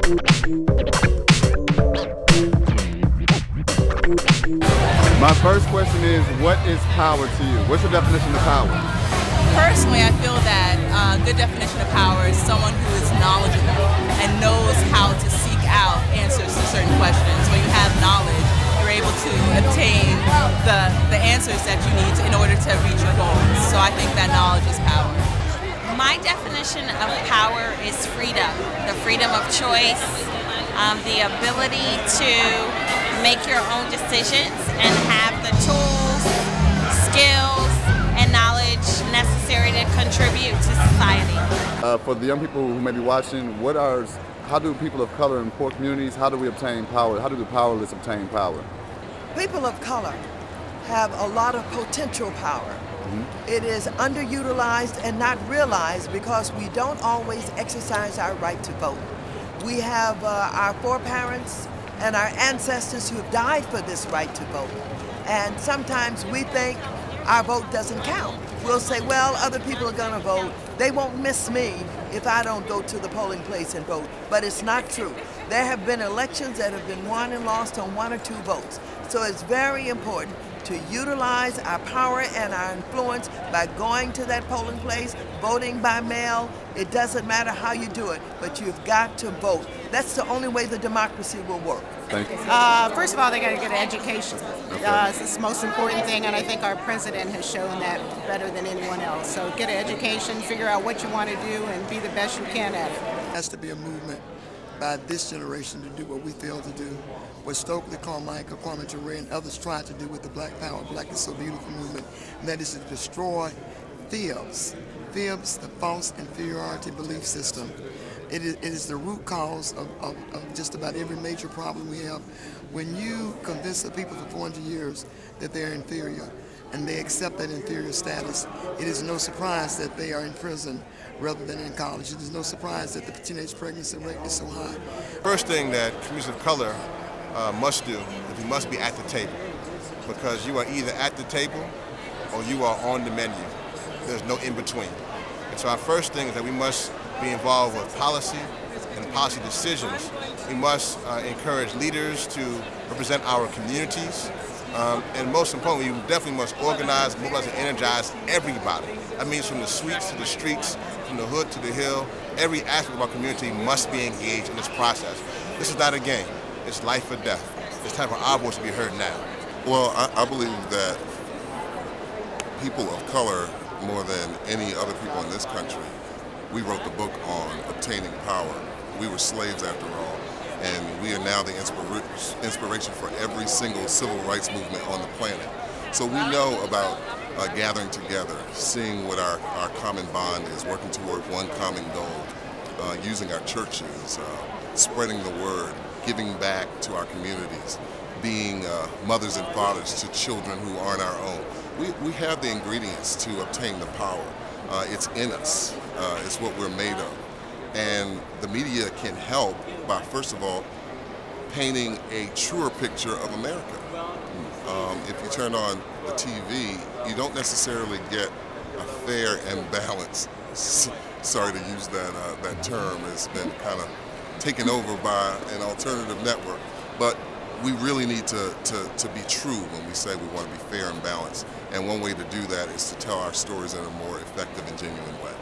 My first question is, what is power to you? What's your definition of power? Personally, I feel that a good definition of power is someone who is knowledgeable and knows how to seek out answers to certain questions. When you have knowledge, you're able to obtain the answers that you need in order to reach your goals. So I think that knowledge is power. My definition of power is freedom. The freedom of choice, the ability to make your own decisions and have the tools, skills, and knowledge necessary to contribute to society. For the young people who may be watching, how do people of color in poor communities, how do we obtain power? How do the powerless obtain power? People of color have a lot of potential power. It is underutilized and not realized because we don't always exercise our right to vote. We have our foreparents and our ancestors who have died for this right to vote. And sometimes we think our vote doesn't count. We'll say, well, other people are gonna vote. They won't miss me if I don't go to the polling place and vote. But it's not true. There have been elections that have been won and lost on 1 or 2 votes. So it's very important to utilize our power and our influence by going to that polling place, voting by mail. It doesn't matter how you do it, but you've got to vote. That's the only way the democracy will work. Thank you. First of all, they got to get an education. It's the most important thing, and I think our president has shown that better than anyone else. So get an education, figure out what you want to do, and be the best you can at it. It has to be a movement by this generation to do what we failed to do, what Stokely Carmichael, Kwame Ture, and others tried to do with the Black Power, Black is So Beautiful movement, and that is to destroy fibs, the false inferiority belief system. It is the root cause of just about every major problem we have. When you convince the people for 400 years that they're inferior, and they accept that inferior status, it is no surprise that they are in prison rather than in college. It is no surprise that the teenage pregnancy rate is so high. First thing that communities of color must do is we must be at the table, because you are either at the table or you are on the menu. There's no in between. And so our first thing is that we must be involved with policy and policy decisions. We must encourage leaders to represent our communities. And most importantly, we definitely must organize, mobilize, and energize everybody. That means from the suites to the streets, from the hood to the hill. Every aspect of our community must be engaged in this process. This is not a game. It's life or death. It's time for our voice to be heard now. Well, I believe that people of color, more than any other people in this country, we wrote the book on obtaining power. We were slaves after all. And we are now the inspiration for every single civil rights movement on the planet. So we know about gathering together, seeing what our common bond is, working toward one common goal, using our churches, spreading the word, giving back to our communities, being mothers and fathers to children who aren't our own. We have the ingredients to obtain the power. It's in us. It's what we're made of. And the media can help by, first of all, painting a truer picture of America. If you turn on the TV, you don't necessarily get a fair and balanced, sorry to use that term, it's been kind of taken over by an alternative network, but we really need to be true when we say we want to be fair and balanced. And one way to do that is to tell our stories in a more effective and genuine way.